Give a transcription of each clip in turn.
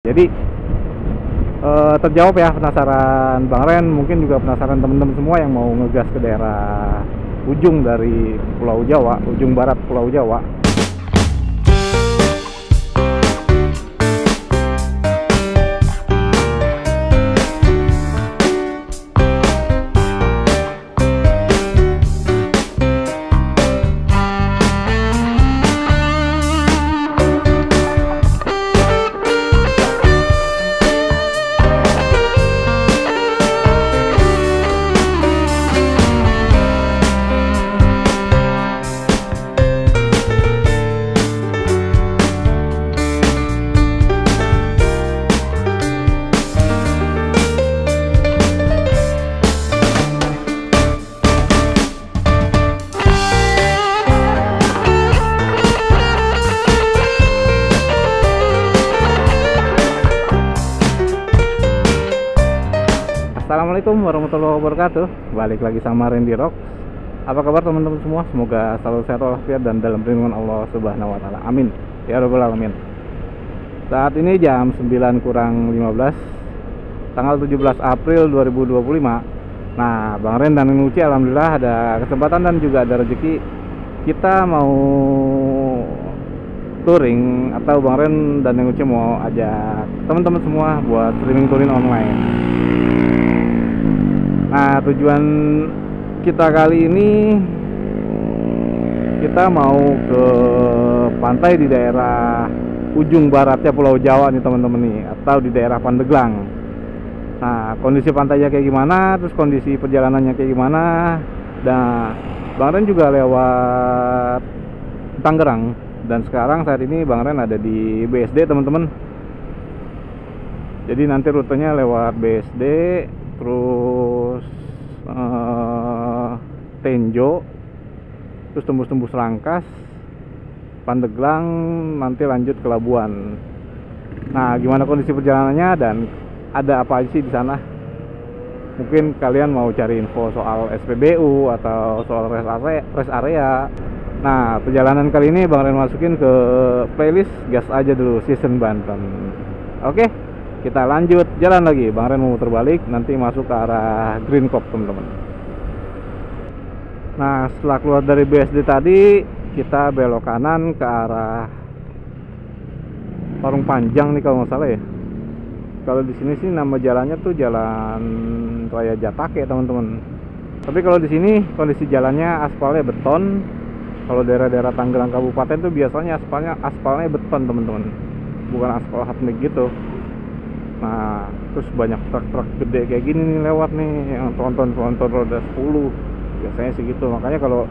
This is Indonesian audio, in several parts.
Jadi terjawab ya penasaran Bang Ren, mungkin juga penasaran teman-teman semua yang mau ngegas ke daerah ujung dari Pulau Jawa, ujung barat Pulau Jawa. Assalamualaikum warahmatullahi wabarakatuh. Balik lagi sama Randy Rock. Apa kabar teman-teman semua? Semoga selalu sehat walafiat dan dalam perlindungan Allah Subhanahu wa taala. Amin. Ya rabbal alamin. Saat ini jam 9:15 tanggal 17 April 2025. Nah, Bang Ren dan Nuci alhamdulillah ada kesempatan dan juga ada rezeki. Kita mau touring, atau Bang Ren dan Nuci mau ajak teman-teman semua buat streaming touring online. Nah, tujuan kita kali ini kita mau ke pantai di daerah ujung baratnya Pulau Jawa nih teman-teman nih, atau di daerah Pandeglang. Nah, kondisi pantainya kayak gimana, terus kondisi perjalanannya kayak gimana. Nah, Bang Ren juga lewat Tangerang, dan sekarang saat ini Bang Ren ada di BSD teman-teman. Jadi nanti rutenya lewat BSD, terus Tenjo, terus tembus Rangkas, Pandeglang, nanti lanjut ke Labuan. Nah, gimana kondisi perjalanannya dan ada apa aja sih di sana? Mungkin kalian mau cari info soal SPBU atau soal rest area. Nah, perjalanan kali ini Bang Ren masukin ke playlist Gas Aja Dulu Season Banten. Oke, kita lanjut jalan lagi. Bang Ren mau muter balik, nanti masuk ke arah Green Cop teman-teman. Nah, setelah keluar dari BSD tadi, kita belok kanan ke arah Parung Panjang nih kalau nggak salah ya. Kalau di sini sih nama jalannya tuh Jalan Raya Jatake teman-teman. Tapi kalau di sini kondisi jalannya aspalnya beton. Kalau daerah-daerah Tangerang Kabupaten tuh biasanya aspalnya beton teman-teman, bukan aspal hatmik gitu. Nah, terus banyak truk-truk gede kayak gini nih lewat nih, yang tronton roda 10. Biasanya sih gitu. Makanya kalau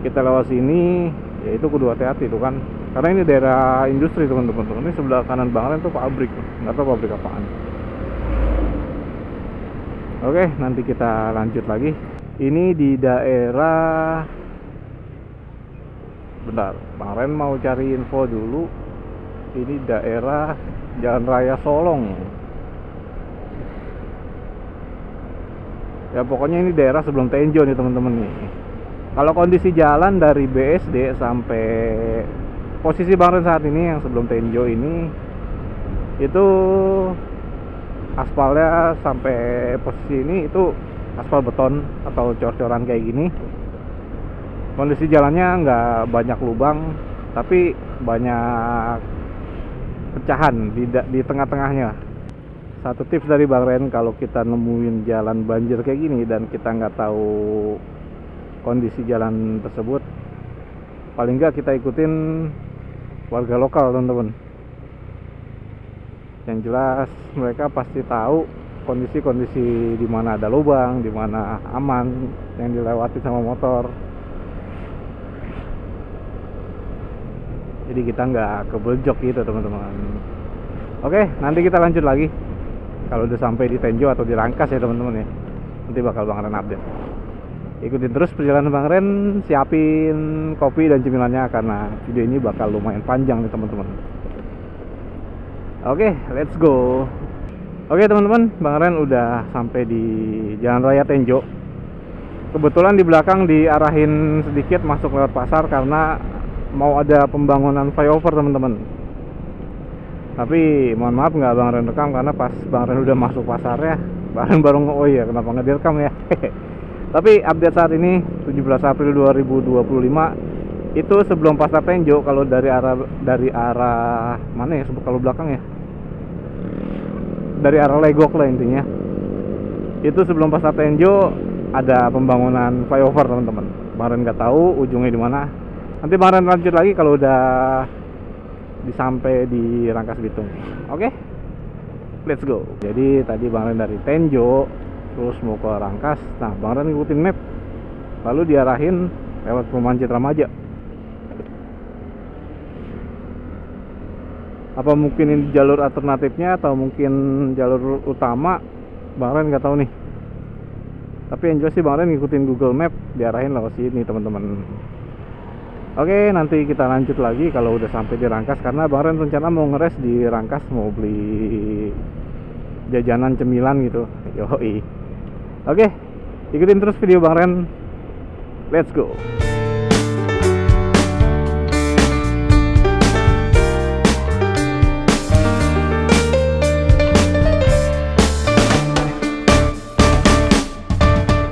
kita lewat sini, ya itu kudu hati-hati tuh kan. Karena ini daerah industri teman-teman. Ini sebelah kanan Bang Ren tuh pabrik, nggak tahu pabrik apaan. Oke, nanti kita lanjut lagi. Ini di daerah, bentar, Bang Ren mau cari info dulu. Ini daerah Jalan Raya Solong. Ya pokoknya ini daerah sebelum Tenjo nih teman-teman nih. Kalau kondisi jalan dari BSD sampai posisi Bang Ren saat ini yang sebelum Tenjo ini, itu aspalnya sampai posisi ini itu aspal beton atau cor-coran kayak gini. Kondisi jalannya nggak banyak lubang, tapi banyak pecahan di tengah-tengahnya. Satu tips dari Bang Ren, kalau kita nemuin jalan banjir kayak gini dan kita nggak tahu kondisi jalan tersebut, paling nggak kita ikutin warga lokal teman-teman. Yang jelas mereka pasti tahu kondisi-kondisi di mana ada lubang, di mana aman yang dilewati sama motor. Jadi kita nggak kebeljok gitu teman-teman. Oke, nanti kita lanjut lagi kalau udah sampai di Tenjo atau di Rangkas ya teman-teman ya. Nanti bakal Bang Ren update. Ikutin terus perjalanan Bang Ren, siapin kopi dan cemilannya karena video ini bakal lumayan panjang nih teman-teman. Oke, let's go. Oke teman-teman, Bang Ren udah sampai di Jalan Raya Tenjo. Kebetulan di belakang diarahin sedikit masuk lewat pasar karena mau ada pembangunan flyover teman-teman. Tapi mohon maaf nggak Bang Ren rekam karena pas Bang Ren udah masuk pasarnya, Bang Ren baru oh iya kenapa nggak direkam ya. Tapi update saat ini 17 April 2025 itu sebelum pasar Tenjo, kalau dari arah mana ya, kalau belakang ya, dari arah Legok lah intinya. Itu sebelum pasar Tenjo ada pembangunan flyover teman-teman. Bang Ren nggak tahu ujungnya di mana. Nanti Bang Ren lanjut lagi kalau udah sampai di Rangkas Bitung. Oke, let's go. Jadi tadi Bang Ren dari Tenjo terus mau ke Rangkas. Nah, Bang Ren ngikutin map, lalu diarahin lewat perumahan Citra Maja. Apa mungkin ini jalur alternatifnya atau mungkin jalur utama, Bang Ren nggak tahu nih. Tapi yang jelas sih Bang Ren ngikutin Google Map, diarahin lewat sini teman-teman. Oke, nanti kita lanjut lagi kalau udah sampai di Rangkas, karena Bang Ren rencana mau ngeres di Rangkas, mau beli jajanan cemilan gitu. Yoi. Oke, ikutin terus video Bang Ren. Let's go.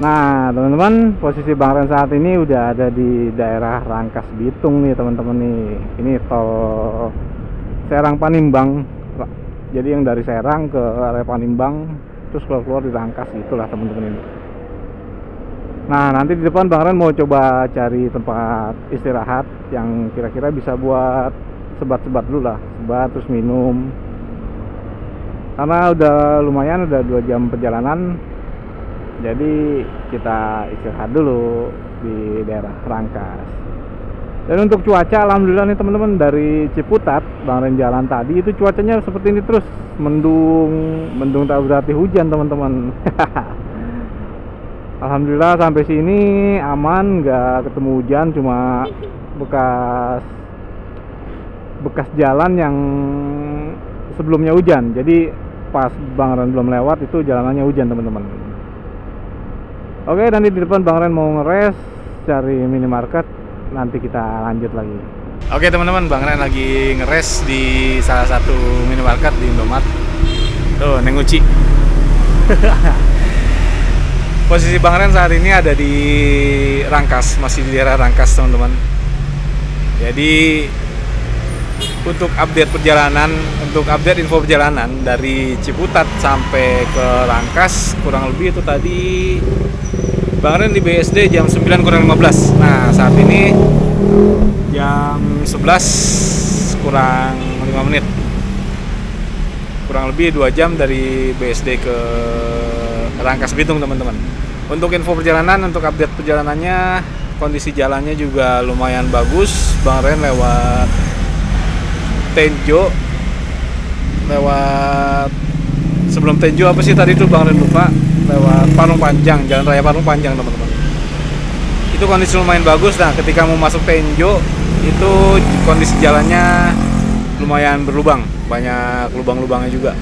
Nah teman-teman, posisi Bang Ren saat ini udah ada di daerah Rangkas Bitung nih teman-teman nih. Ini tol Serang Panimbang. Jadi yang dari Serang ke area Panimbang terus keluar di Rangkas gitulah teman-teman ini. Nah nanti di depan Bang Ren mau coba cari tempat istirahat yang kira-kira bisa buat sebat-sebat dulu lah, sebat terus minum. Karena udah lumayan, udah 2 jam perjalanan. Jadi kita istirahat dulu di daerah Rangkas. Dan untuk cuaca, alhamdulillah nih teman-teman, dari Ciputat Bang Ren jalan tadi itu cuacanya seperti ini terus, mendung tak berarti hujan teman-teman. Alhamdulillah sampai sini aman, nggak ketemu hujan, cuma bekas jalan yang sebelumnya hujan. Jadi pas Bang Ren belum lewat itu jalanannya hujan teman-teman. Oke, nanti di depan Bang Ren mau ngeres cari minimarket, nanti kita lanjut lagi. Oke teman-teman, Bang Ren lagi ngeres di salah satu minimarket di Indomaret. Tuh, Neng Uci. Posisi Bang Ren saat ini ada di Rangkas, masih di daerah Rangkas teman-teman. Jadi untuk update perjalanan, untuk update info perjalanan dari Ciputat sampai ke Rangkas kurang lebih itu tadi Bang Ren di BSD jam 9:15. Nah saat ini jam 11 kurang 5 menit, kurang lebih 2 jam dari BSD ke Rangkas Bitung teman-teman. Untuk info perjalanan, untuk update perjalanannya, kondisi jalannya juga lumayan bagus. Bang Ren lewat Tenjo, lewat sebelum Tenjo apa sih tadi tuh Bang Ren lupa, lewat Parung Panjang, Jalan Raya Parung Panjang teman-teman. Itu kondisi lumayan bagus. Nah ketika mau masuk Tenjo itu kondisi jalannya lumayan berlubang, banyak lubang-lubangnya juga.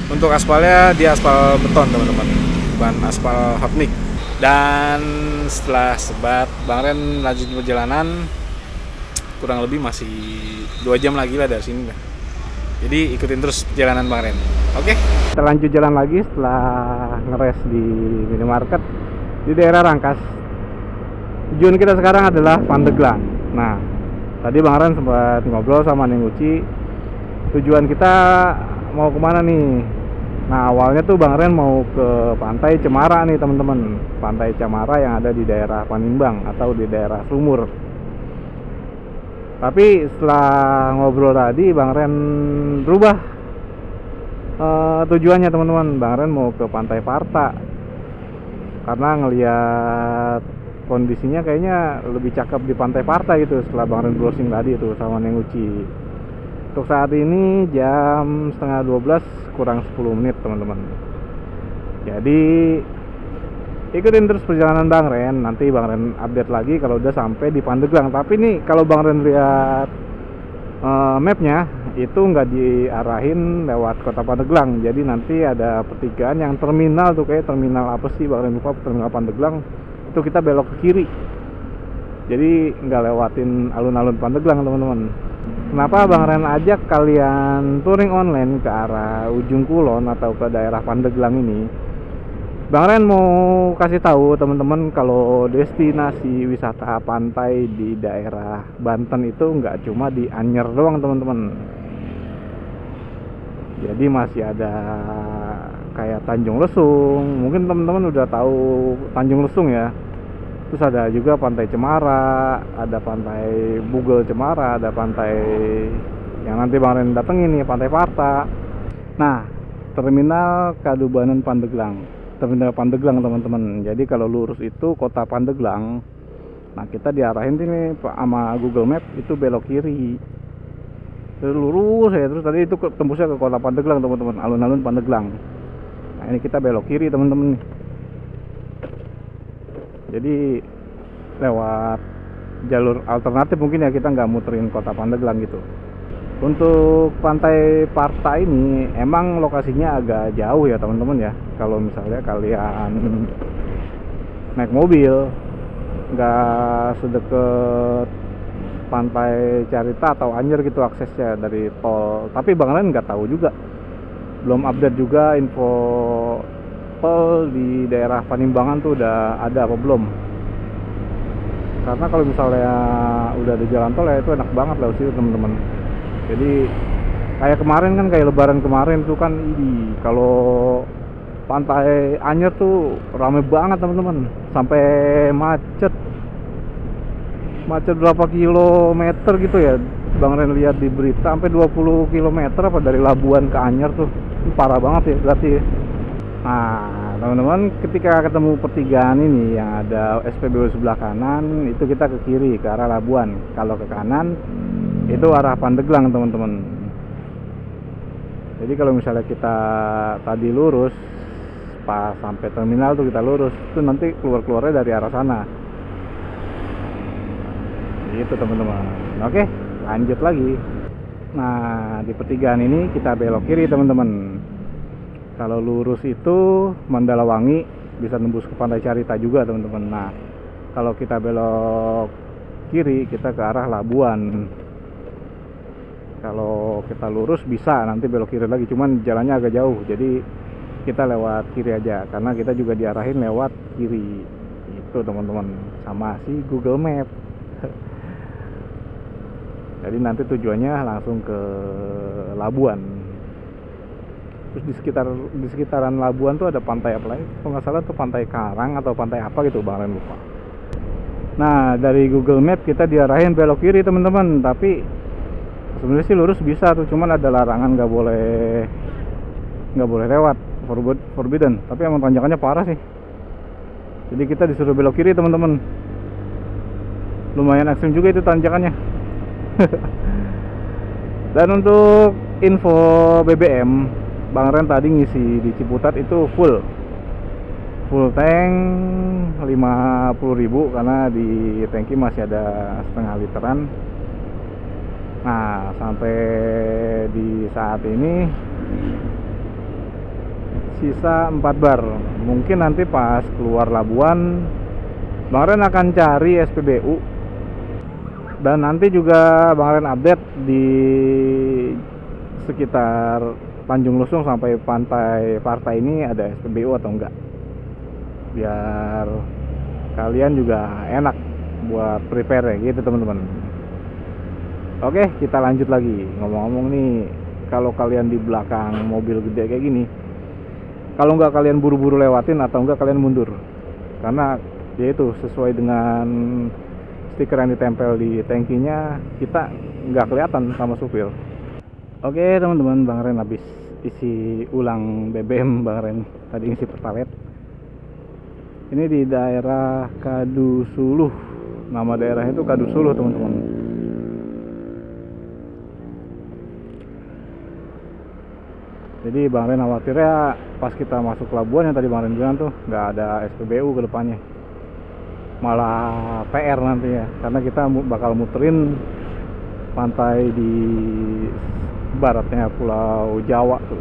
Untuk aspalnya dia aspal beton teman-teman, bukan aspal hapnik. Dan setelah sebat Bang Ren lanjut perjalanan, kurang lebih masih 2 jam lagi lah dari sini. Jadi ikutin terus perjalanan Bang Ren. Oke, kita lanjut jalan lagi setelah ngeres di minimarket di daerah Rangkas. Tujuan kita sekarang adalah Pandeglang. Nah, tadi Bang Ren sempat ngobrol sama Neng Uci. Tujuan kita mau kemana nih? Nah, awalnya tuh Bang Ren mau ke Pantai Cemara nih teman-teman. Pantai Cemara yang ada di daerah Panimbang atau di daerah Sumur. Tapi setelah ngobrol tadi Bang Ren berubah tujuannya teman-teman. Bang Ren mau ke Pantai Parta karena ngelihat kondisinya kayaknya lebih cakep di Pantai Parta gitu setelah Bang Ren browsing tadi itu sama Neng Uci. Untuk saat ini jam 11:30 kurang 10 menit teman-teman. Jadi ikutin terus perjalanan Bang Ren, nanti Bang Ren update lagi kalau udah sampai di Pandeglang. Tapi nih kalau Bang Ren lihat mapnya itu nggak diarahin lewat kota Pandeglang. Jadi nanti ada pertigaan yang terminal tuh, kayak terminal apa sih Bang Ren lupa, terminal Pandeglang. Itu kita belok ke kiri. Jadi nggak lewatin alun-alun Pandeglang teman-teman. Kenapa Bang Ren ajak kalian touring online ke arah ujung Kulon atau ke daerah Pandeglang ini? Bang Ren mau kasih tahu teman-teman kalau destinasi wisata pantai di daerah Banten itu nggak cuma di Anyer doang teman-teman. Jadi masih ada kayak Tanjung Lesung. Mungkin teman-teman udah tahu Tanjung Lesung ya. Terus ada juga Pantai Cemara, ada Pantai Bugel Cemara, ada pantai yang nanti Bang Ren datengin nih, Pantai Parta. Nah, Terminal Kadubanan Pandeglang. Terminal Pandeglang teman-teman. Jadi kalau lurus itu kota Pandeglang. Nah, kita diarahin sini sama Google Map itu belok kiri. Terus lurus ya, terus tadi itu tembusnya ke kota Pandeglang teman-teman, alun-alun Pandeglang. Nah, ini kita belok kiri teman-teman. Jadi lewat jalur alternatif mungkin ya, kita nggak muterin kota Pandeglang gitu. Untuk Pantai Parta ini emang lokasinya agak jauh ya teman-teman ya. Kalau misalnya kalian naik mobil nggak sedekat Pantai Carita atau Anyer gitu aksesnya dari tol. Tapi Bang Ren nggak tahu juga, belum update juga info tol di daerah Panimbangan tuh udah ada apa belum. Karena kalau misalnya udah ada jalan tol ya itu enak banget lah sih teman-teman. Jadi kayak kemarin kan, kayak lebaran kemarin tuh kan, ini kalau Pantai Anyer tuh rame banget teman-teman, sampai macet berapa kilometer gitu ya. Bang Ren lihat di berita sampai 20 kilometer apa dari Labuan ke Anyer tuh. Ini parah banget ya berarti ya. Nah teman-teman, ketika ketemu pertigaan ini yang ada SPBU sebelah kanan, itu kita ke kiri ke arah Labuan. Kalau ke kanan itu arah Pandeglang teman-teman. Jadi kalau misalnya kita tadi lurus pas sampai terminal tuh kita lurus, itu nanti keluarnya dari arah sana. Gitu teman-teman. Oke, lanjut lagi. Nah, di pertigaan ini kita belok kiri teman-teman. Kalau lurus itu Mandalawangi, bisa nembus ke Pantai Carita juga teman-teman. Nah, kalau kita belok kiri kita ke arah Labuan. Kalau kita lurus bisa nanti belok kiri lagi, cuman jalannya agak jauh. Jadi kita lewat kiri aja karena kita juga diarahin lewat kiri. Itu teman-teman, sama si Google Map. Jadi nanti tujuannya langsung ke Labuan. Terus di sekitaran Labuan tuh ada pantai apa lagi? Kalau nggak salah tuh Pantai Karang atau pantai apa gitu, Bang Ren lupa. Nah, dari Google Map kita diarahin belok kiri teman-teman, tapi sebenarnya sih lurus bisa tuh, cuman ada larangan nggak boleh lewat, forbidden. Tapi emang tanjakannya parah sih. Jadi kita disuruh belok kiri teman-teman. Lumayan ekstrim juga itu tanjakannya. Dan untuk info BBM, Bang Ren tadi ngisi di Ciputat itu full tank 50.000 karena di tangki masih ada setengah literan. Nah, sampai di saat ini sisa 4 bar. Mungkin nanti pas keluar Labuan Bang Ren akan cari SPBU, dan nanti juga Bang Ren update di sekitar Tanjung Lesung sampai Pantai Parta ini ada SPBU atau enggak, biar kalian juga enak buat prepare ya gitu teman-teman. Oke, kita lanjut lagi. Ngomong-ngomong nih, kalau kalian di belakang mobil gede kayak gini, kalau nggak kalian buru-buru lewatin atau enggak kalian mundur, karena yaitu sesuai dengan stiker yang ditempel di tangkinya, kita nggak kelihatan sama supir. Oke teman-teman, Bang Ren habis isi ulang BBM. Bang Ren tadi isi Pertalite. Ini di daerah Kadusuluh. Nama daerah itu Kadusuluh teman-teman. Jadi Bang Ren khawatirnya pas kita masuk Labuan yang tadi Bang Ren bilang tuh nggak ada SPBU ke depannya, malah PR nanti ya, karena kita bakal muterin pantai di baratnya Pulau Jawa tuh.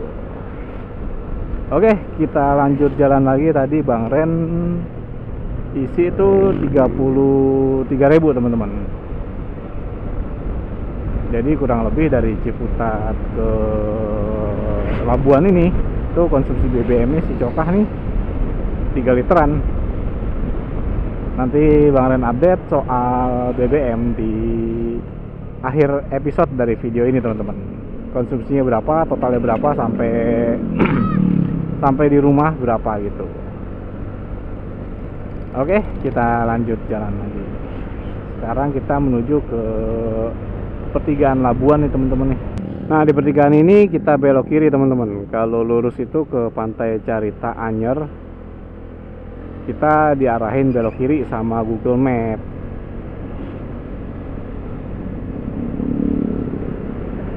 Oke, kita lanjut jalan lagi. Tadi Bang Ren isi itu 33.000 teman-teman. Jadi kurang lebih dari Ciputat ke Labuan ini tuh konsumsi BBM-nya si Cokah nih 3 literan. Nanti Bang Ren update soal BBM di akhir episode dari video ini teman-teman. Konsumsinya berapa, totalnya berapa, sampai sampai di rumah berapa gitu. Oke, kita lanjut jalan lagi. Sekarang kita menuju ke pertigaan Labuan nih teman-teman nih. Nah, di pertigaan ini kita belok kiri teman-teman. Kalau lurus itu ke Pantai Carita Anyer. Kita diarahin belok kiri sama Google Map.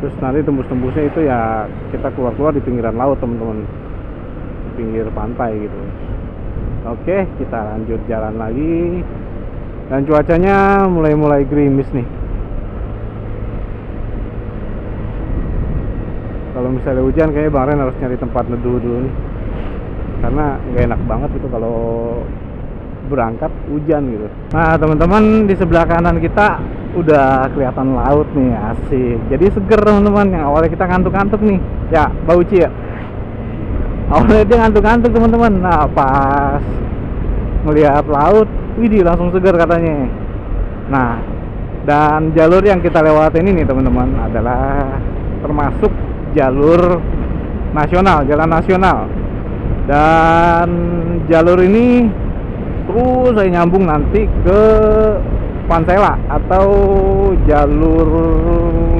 Terus nanti tembus-tembusnya itu ya kita keluar-keluar di pinggiran laut teman-teman, di pinggir pantai gitu. Oke, kita lanjut jalan lagi. Dan cuacanya mulai gerimis nih. Kalau misalnya hujan kayaknya Bang Ren harus nyari tempat neduh dulu nih, karena nggak enak banget gitu kalau berangkat hujan gitu. Nah teman-teman, di sebelah kanan kita udah kelihatan laut nih, asik. Jadi seger teman-teman. Yang awalnya kita ngantuk-ngantuk nih ya, Bauci ya, awalnya dia ngantuk-ngantuk teman-teman. Nah pas melihat laut, widih langsung seger katanya. Nah, dan jalur yang kita lewatin ini teman-teman adalah termasuk jalur nasional, jalan nasional. Dan jalur ini terus saya nyambung nanti ke Pansela atau jalur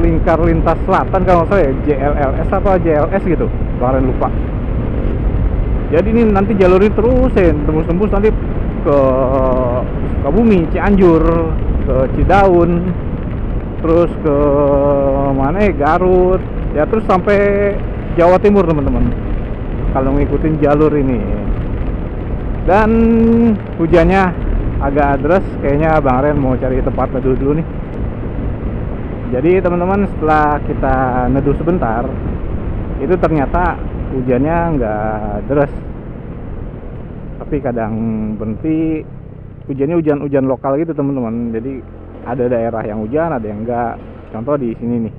lingkar lintas selatan kalau saya JLLS atau JLS gitu, kemarin lupa. Jadi ini nanti jalur ini terus saya tembus-tembus nanti ke Sukabumi, Cianjur, ke Cidaun, terus ke mana ya, Garut ya, terus sampai Jawa Timur teman-teman kalau ngikutin jalur ini. Dan hujannya agak deras, kayaknya Bang Ren mau cari tempat neduh dulu nih. Jadi teman-teman, setelah kita neduh sebentar, itu ternyata hujannya nggak deras, tapi kadang berhenti. Hujannya hujan lokal gitu teman-teman. Jadi ada daerah yang hujan, ada yang enggak. Contoh di sini nih,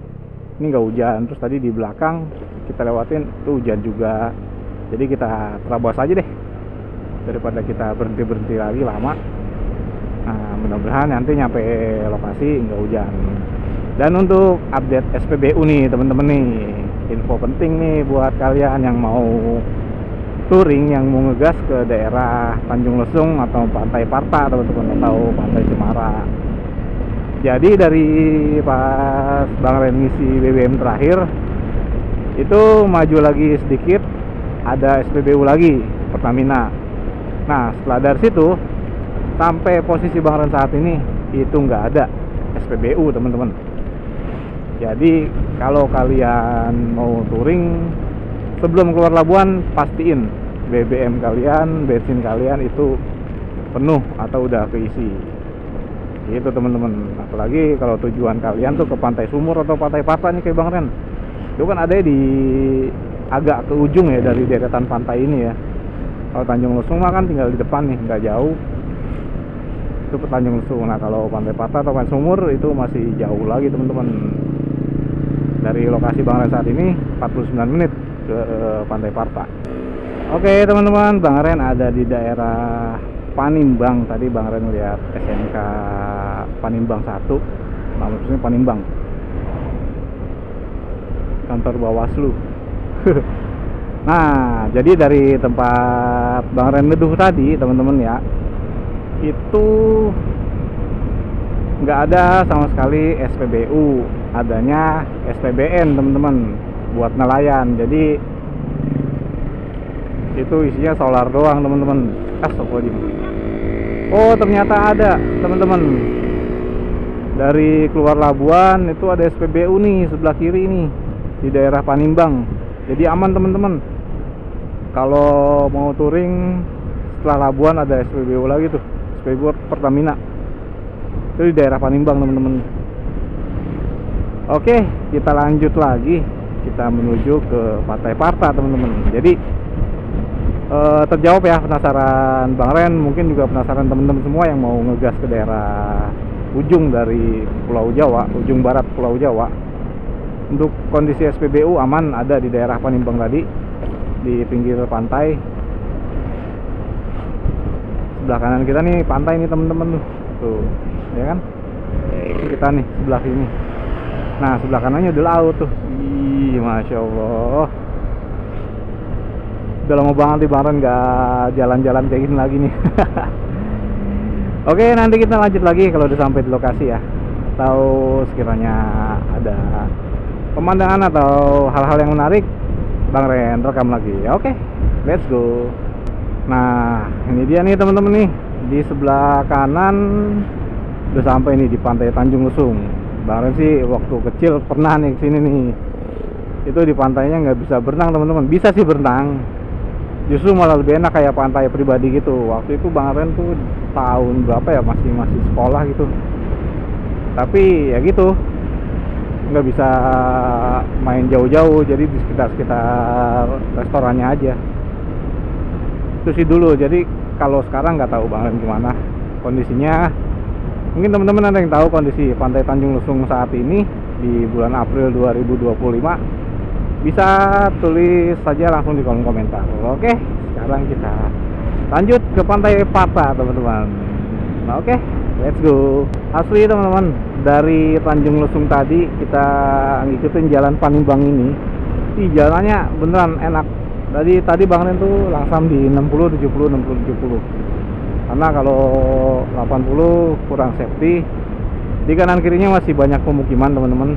ini nggak hujan. Terus tadi di belakang kita lewatin tuh hujan juga. Jadi kita terabas aja deh, daripada kita berhenti lagi lama. Nah, mudah-mudahan nanti nyampe lokasi nggak hujan. Dan untuk update SPBU nih teman-teman nih, info penting nih buat kalian yang mau touring, yang mau ngegas ke daerah Tanjung Lesung atau Pantai Parta teman-teman, atau Pantai Cemara. Jadi dari pas Bang Ren ngisi BBM terakhir itu maju lagi sedikit, ada SPBU lagi, Pertamina. Nah setelah dari situ sampai posisi Bang Ren saat ini itu nggak ada SPBU teman-teman. Jadi kalau kalian mau touring, sebelum keluar Labuan pastiin BBM kalian, bensin kalian itu penuh atau udah keisi gitu teman-teman. Apalagi kalau tujuan kalian tuh ke Pantai Sumur atau Pantai Parta nih kayak Bang Ren, itu kan ada di agak ke ujung ya dari deretan pantai ini ya. Kalau Tanjung Lesung mah kan tinggal di depan nih, nggak jauh itu ke Tanjung Lesung. Nah kalau Pantai Parta atau Pantai Sumur itu masih jauh lagi teman-teman. Dari lokasi Bang Ren saat ini 49 menit ke Pantai Parta. Oke teman-teman, Bang Ren ada di daerah Panimbang. Tadi Bang Ren lihat SMK Panimbang 1, maksudnya Panimbang, kantor Bawaslu. Nah jadi dari tempat Bang Ren neduh tadi teman-teman ya, itu nggak ada sama sekali SPBU, adanya SPBN teman-teman buat nelayan. Jadi itu isinya solar doang teman-teman. Oh ternyata ada teman-teman, dari keluar Labuan itu ada SPBU nih sebelah kiri nih di daerah Panimbang. Jadi aman teman-teman, kalau mau touring setelah Labuan ada SPBU lagi tuh, SPBU Pertamina itu di daerah Panimbang teman-teman. Oke, kita lanjut lagi, kita menuju ke Pantai Parta teman-teman. Jadi terjawab ya penasaran Bang Ren, mungkin juga penasaran teman-teman semua yang mau ngegas ke daerah ujung dari Pulau Jawa, ujung barat Pulau Jawa. Untuk kondisi SPBU aman, ada di daerah Panimbang tadi, di pinggir pantai. Sebelah kanan kita nih pantai nih temen-temen tuh, ya kan? Kita nih sebelah sini. Nah sebelah kanannya udah laut tuh. Ih, masya Allah. Udah lama banget nih Bang Ren nggak jalan-jalan kayak gini lagi nih. Oke, nanti kita lanjut lagi kalau udah sampai di lokasi ya. Atau sekiranya ada pemandangan atau hal-hal yang menarik, Bang Ren rekam lagi. Oke, let's go. Nah, ini dia nih teman-teman nih. Di sebelah kanan udah sampai nih di pantai Tanjung Lesung. Bang Ren sih waktu kecil pernah nih kesini nih. Itu di pantainya nggak bisa berenang teman-teman. Bisa sih berenang, justru malah lebih enak kayak pantai pribadi gitu. Waktu itu Bang Ren tuh tahun berapa ya, masih sekolah gitu. Tapi ya gitu, nggak bisa main jauh-jauh, jadi di sekitar restorannya aja. Itu sih dulu. Jadi kalau sekarang nggak tahu Bang Ren gimana kondisinya. Mungkin teman-teman ada yang tahu kondisi pantai Tanjung Lesung saat ini di bulan April 2025, bisa tulis saja langsung di kolom komentar. Oke, sekarang kita lanjut ke pantai Pata teman-teman. Nah, oke, let's go. Asli teman-teman, dari Tanjung Lesung tadi kita ngikutin jalan Panimbang ini. Jalannya beneran enak. Tadi Bang Ren tuh langsam di 60 70 60 70. Karena kalau 80 kurang safety. Di kanan kirinya masih banyak pemukiman teman-teman.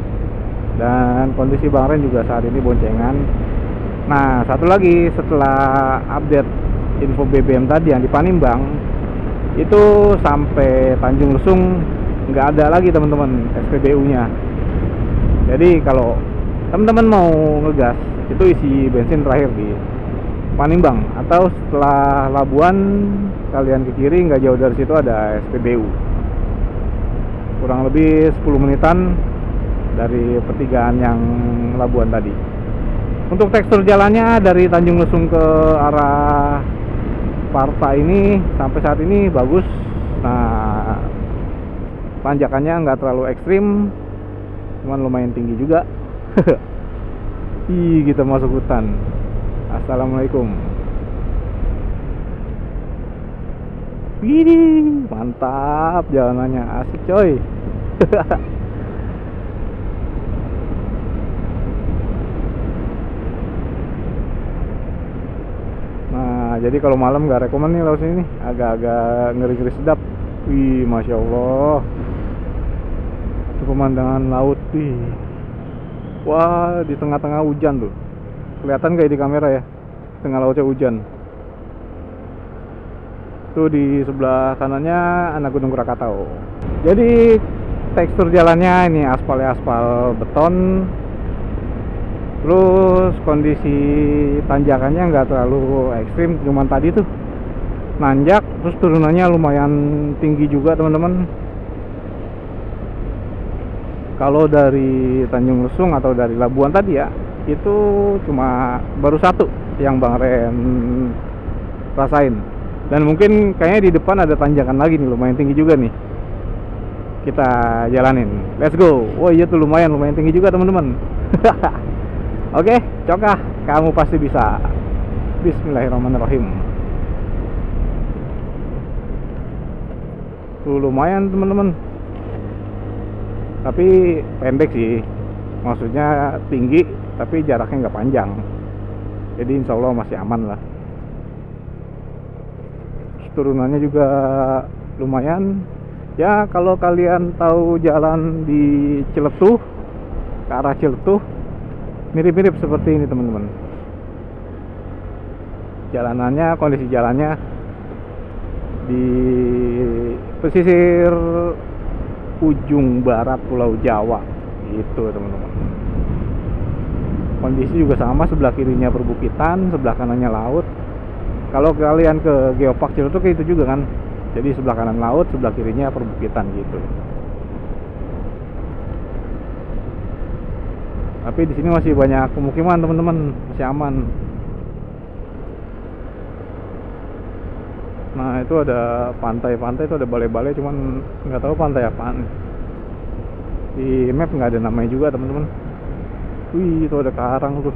Dan kondisi Bang Ren juga saat ini boncengan. Nah, satu lagi, setelah update info BBM tadi yang di Panimbang, itu sampai Tanjung Lesung nggak ada lagi teman-teman SPBU-nya. Jadi kalau teman-teman mau ngegas, itu isi bensin terakhir di Panimbang, atau setelah Labuan kalian ke kiri nggak jauh dari situ ada SPBU. Kurang lebih 10 menitan dari pertigaan yang Labuan tadi. Untuk tekstur jalannya dari Tanjung Lesung ke arah Parta ini sampai saat ini bagus. Nah, tanjakannya nggak terlalu ekstrim, cuman lumayan tinggi juga. Ih, kita masuk hutan. Assalamualaikum. Wih, mantap jalanannya, asik coy. Nah, jadi kalau malam nggak rekomen nih laut sini nih, agak-agak ngeri-ngeri sedap. Wih, masya Allah, itu pemandangan laut. Wih, wah, di tengah-tengah hujan tuh, kelihatan kayak di kamera ya, tengah lautnya hujan. Tuh di sebelah kanannya anak Gunung Krakatau. Jadi tekstur jalannya ini aspal beton. Terus kondisi tanjakannya nggak terlalu ekstrim, cuman tadi tuh nanjak, terus turunannya lumayan tinggi juga teman-teman. Kalau dari Tanjung Lesung atau dari Labuan tadi ya, itu cuma baru satu yang Bang Ren rasain. Dan mungkin kayaknya di depan ada tanjakan lagi nih, lumayan tinggi juga nih. Kita jalanin, let's go. Oh iya tuh lumayan tinggi juga teman-teman. Oke, cokah, kamu pasti bisa. Bismillahirrahmanirrahim. Tuh lumayan teman-teman. Tapi pendek sih, maksudnya tinggi tapi jaraknya nggak panjang. Jadi insya Allah masih aman lah. Turunannya juga lumayan. Ya kalau kalian tahu jalan di Ciletuh, ke arah Ciletuh, mirip-mirip seperti ini teman-teman. Jalanannya, kondisi jalannya di pesisir ujung barat Pulau Jawa gitu teman-teman. Kondisi juga sama, sebelah kirinya perbukitan, sebelah kanannya laut. Kalau kalian ke Geopark Ciletuh kayak itu juga kan. Jadi sebelah kanan laut, sebelah kirinya perbukitan gitu. Tapi di sini masih banyak pemukiman teman-teman, masih aman. Nah itu ada pantai-pantai, itu ada balai-balai, cuman nggak tahu pantai apaan. Di map nggak ada namanya juga teman-teman. Wih, itu ada karang tuh,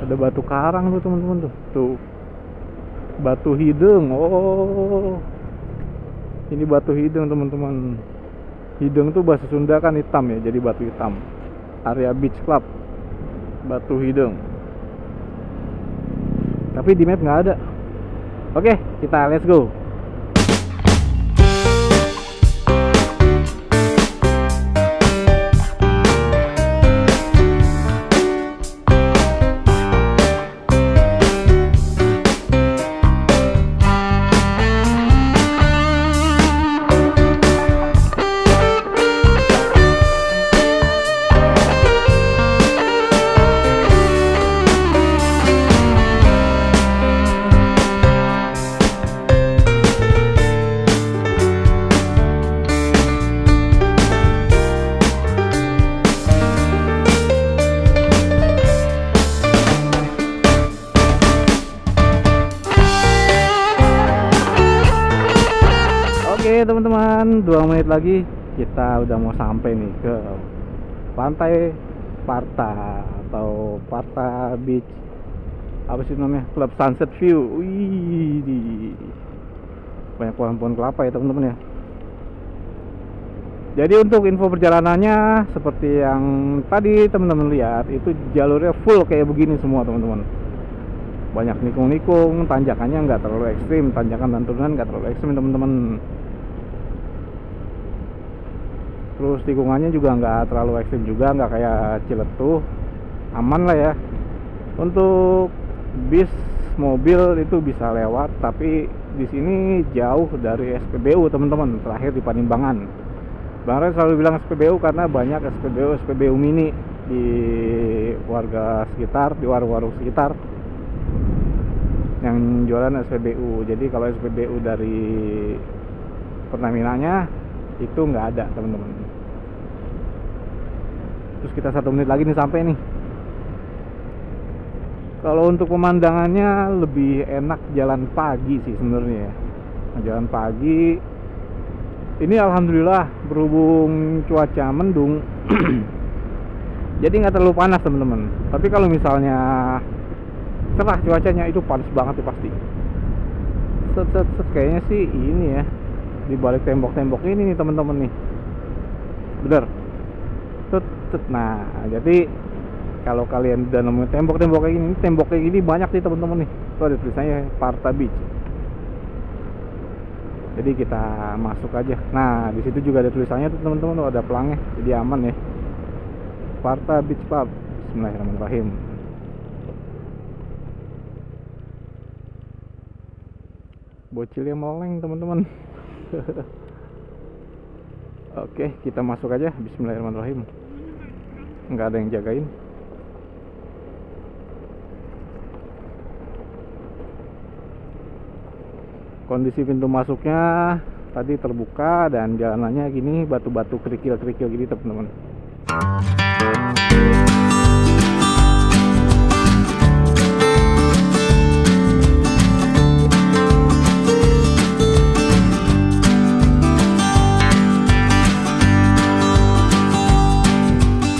ada batu karang tuh teman-teman tuh batu hidung. Oh, ini batu hidung teman-teman. Hidung tuh bahasa Sunda kan hitam ya, jadi batu hitam. Area Beach Club, batu hidung. Tapi di map nggak ada. Oke, kita let's go. Oke teman-teman, 2 menit lagi kita udah mau sampai nih ke pantai Parta atau Parta Beach, apa sih namanya, Club Sunset View. Wih, banyak pohon-pohon kelapa ya teman-teman ya. Jadi untuk info perjalanannya seperti yang tadi teman-teman lihat, itu jalurnya full kayak begini semua teman-teman. Banyak nikung-nikung, tanjakannya nggak terlalu ekstrim, tanjakan dan turunan nggak terlalu ekstrim teman-teman. Terus tikungannya juga nggak terlalu ekstrim juga, nggak kayak Ciletuh, aman lah ya. Untuk bis mobil itu bisa lewat, tapi di sini jauh dari SPBU teman-teman. Terakhir di Panimbangan. Bang Ren selalu bilang SPBU karena banyak SPBU mini di warga sekitar, di warung-warung sekitar yang jualan SPBU. Jadi kalau SPBU dari Pertamina-nya itu nggak ada teman-teman. Terus kita 1 menit lagi nih sampai nih. Kalau untuk pemandangannya lebih enak jalan pagi sih sebenarnya. Jalan pagi ini alhamdulillah berhubung cuaca mendung jadi nggak terlalu panas teman-teman. Tapi kalau misalnya cerah cuacanya itu panas banget ya pasti. Set kayaknya sih ini ya, di balik tembok-tembok ini nih teman-teman nih, bener. Nah jadi kalau kalian udah nemu tembok-tembok kayak gini, tembok kayak gini banyak sih teman-teman nih. Itu ada tulisannya Parta Beach. Jadi kita masuk aja. Nah di situ juga ada tulisannya tuh teman-teman, ada pelangnya, jadi aman ya. Parta Beach Club. Bismillahirrahmanirrahim. Bocilnya meleng teman-teman. Oke, kita masuk aja. Bismillahirrahmanirrahim. Nggak ada yang jagain. Kondisi pintu masuknya tadi terbuka dan jalanannya gini, batu-batu kerikil-kerikil gini teman-teman.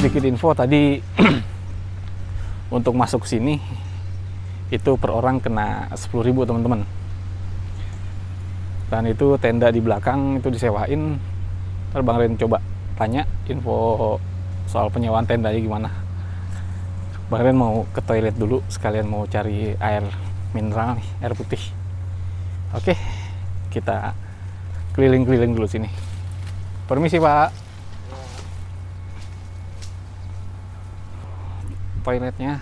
Sedikit info tadi untuk masuk sini itu per orang kena 10.000 teman-teman. Dan itu tenda di belakang itu disewain. Ntar Bang Ren coba tanya info soal penyewaan tendanya gimana. Bang Ren mau ke toilet dulu, sekalian mau cari air mineral nih, air putih. Oke, kita keliling-keliling dulu sini. Permisi Pak. Toiletnya,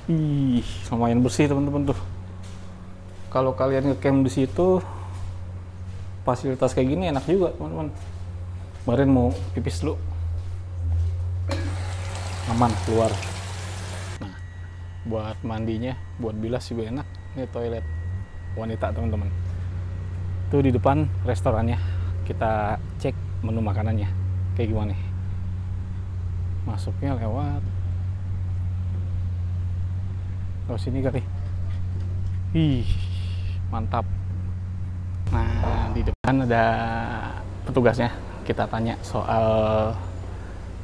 ih, lumayan bersih teman-teman tuh. Kalau kalian ngecamp di situ, fasilitas kayak gini enak juga teman-teman. Kemarin mau pipis dulu, aman keluar. Nah, buat mandinya, buat bilas juga enak. Ini toilet wanita teman-teman. Tuh di depan restorannya. Kita cek menu makanannya kayak gimana. Masuknya lewat Oh sini kali. Ih, mantap. Nah, di depan ada petugasnya. Kita tanya soal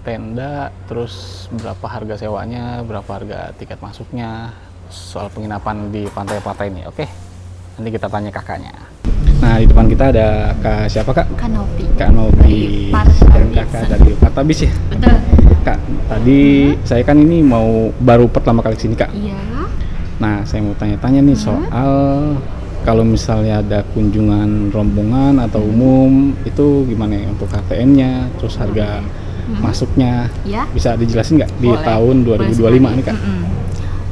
tenda, terus berapa harga sewanya, berapa harga tiket masuknya, soal penginapan di pantai-pantai ini. Oke, nanti kita tanya kakaknya. Nah, di depan kita ada Kak siapa, Kak? Kak Novi. Kak Novi. Dan kakak dari Partabis ya? Betul. Kak, tadi saya kan ini mau baru pertama kali kesini, Kak. Iya. Nah, saya mau tanya-tanya nih soal kalau misalnya ada kunjungan rombongan atau umum, itu gimana ya untuk HTM-nya, terus harga masuknya, Ya. bisa dijelasin nggak di Boleh. tahun 2025 nih, Kak?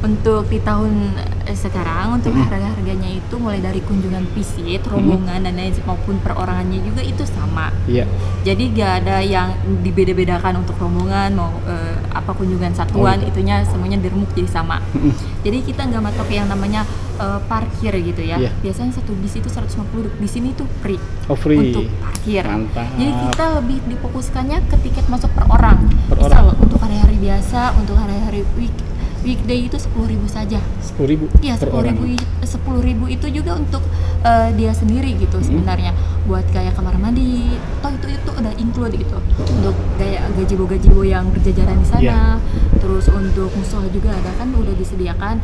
Untuk di tahun sekarang, untuk harga-harganya itu mulai dari kunjungan visit, rombongan dan lain maupun perorangannya juga itu sama. Iya. Jadi gak ada yang dibeda-bedakan untuk rombongan mau apa kunjungan satuan, itunya semuanya diremuk jadi sama. Jadi kita nggak matok yang namanya parkir gitu ya. Iya. Biasanya satu bis itu 150, di sini tuh free. Oh, free. Untuk parkir. Mantap. Jadi kita lebih difokuskannya ke tiket masuk per orang. Per Misal orang. untuk hari-hari biasa, untuk hari-hari weekday itu 10.000 saja. 10.000 Iya, per orang. 10.000 itu juga untuk dia sendiri gitu sebenarnya. Buat kayak kamar mandi, toh itu udah include gitu. Untuk kayak gazebo yang berjajaran di sana. Iya. Terus untuk musola juga ada kan udah disediakan.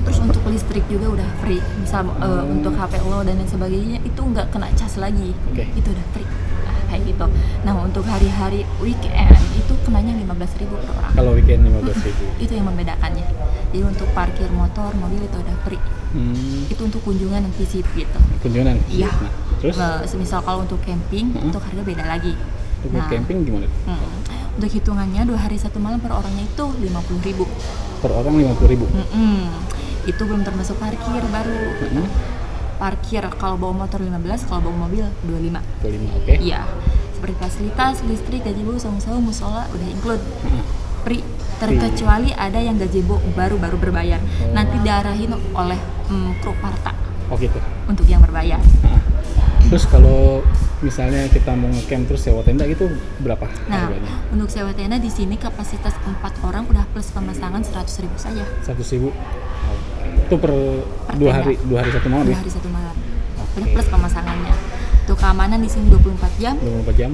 Terus untuk listrik juga udah free. Misal untuk HP lo dan lain sebagainya itu nggak kena cas lagi. Oke. Itu udah free. Kayak gitu. Nah, untuk hari-hari weekend itu kenanya 15.000 per orang. Kalau weekend 15.000. Itu yang membedakannya. Jadi untuk parkir motor, mobil itu udah free. Itu untuk kunjungan dan visit gitu. Kunjungan. Iya. Nah, terus Semisal kalau untuk camping, untuk harga beda lagi. untuk camping gimana? Untuk hitungannya 2 hari 1 malam per orangnya itu 50.000. Per orang 50.000. Itu belum termasuk parkir baru. Parkir kalau bawa motor 15, kalau bawa mobil 25. 25, oke. Iya. Seperti fasilitas, listrik, gazebo, saung-saung, musola udah include. Free. Terkecuali ada yang gazebo baru berbayar. Nanti diarahin oleh kru Parta Oh gitu. untuk yang berbayar. Terus kalau misalnya kita mau ngecamp terus sewa tenda gitu berapa Nah, harganya? untuk sewa tenda di sini kapasitas 4 orang udah plus pemasangan 100.000 saja. 100.000. Itu per 2 hari 1 malam 2 ya? hari 1 malam. Oke. Udah plus pemasangannya. Untuk keamanan di sini 24 jam. 24 jam.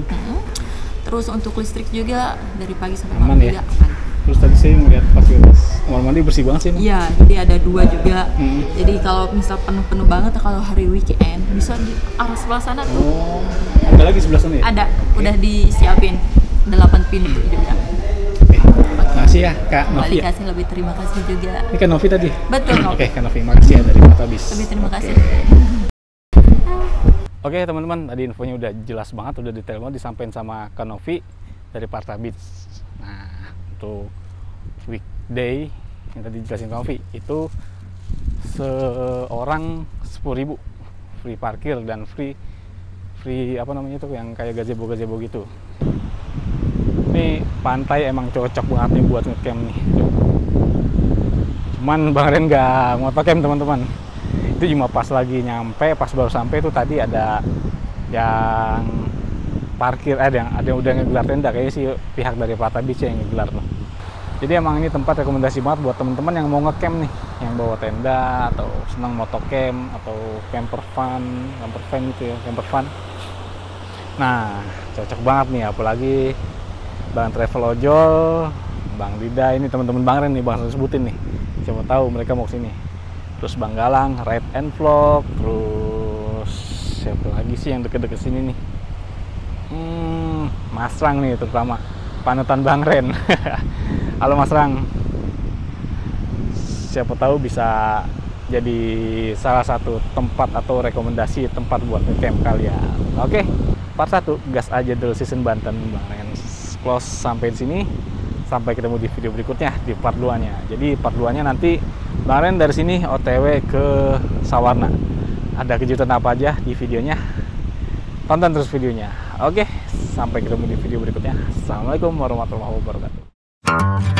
Terus untuk listrik juga dari pagi sampai Aman malam ya? juga aman. Terus tadi saya melihat fasilitas kamar mandi bersih banget sih, Bang. Iya, jadi ada 2 juga. Jadi kalau misal penuh banget kalau hari weekend bisa di arah sebelah sana tuh. Oh, ada lagi sebelah sana ya? Ada, udah disiapin 8 pintu juga. Oke. Makasih ya, Kak Novi Balik ya. kasih lebih terima kasih juga. Ini Kak Novi tadi? Betul, Novi. Oke, Kak Novi, makasih ya dari Partabis. Lebih terima kasih. Oke teman-teman, tadi infonya udah jelas banget, udah detail banget disampaikan sama Kak Novi dari Partabis. Nah, untuk weekday yang tadi dijelasin Kak Novi, itu seorang 10.000 free parkir dan free apa namanya tuh yang kayak gazebo gitu. Ini pantai emang cocok banget nih buat ngecamp nih. Cuman Bang Ren nggak ngotocamp teman-teman. Itu cuma pas lagi nyampe, pas baru sampai itu tadi ada yang parkir, ada yang udah ngegelar tenda, kayaknya sih pihak dari Partabis yang ngegelar tuh. Jadi emang ini tempat rekomendasi banget buat teman-teman yang mau ngecamp nih, yang bawa tenda atau senang motocamp atau camper van gitu ya, camper van. Nah, cocok banget nih, apalagi Bang Travel Ojol, Bang Dida, ini teman-teman Bang Ren nih, Bang sebutin nih. Siapa tahu mereka mau kesini. Terus Bang Galang, Ride and Vlog, terus siapa lagi sih yang deket-deket sini nih? Mas Rang nih terutama, panutan Bang Ren. Halo Mas Rang. Siapa tahu bisa jadi salah satu tempat atau rekomendasi tempat buat ngecamp kalian. Oke, part 1 gas aja dulu season Banten Bang Ren. Close sampai di sini. Sampai ketemu di video berikutnya di part 2-nya. Jadi part 2-nya nanti Bang Ren dari sini OTW ke Sawarna. Ada kejutan apa aja di videonya? Tonton terus videonya. Oke, sampai ketemu di video berikutnya. Assalamualaikum warahmatullahi wabarakatuh.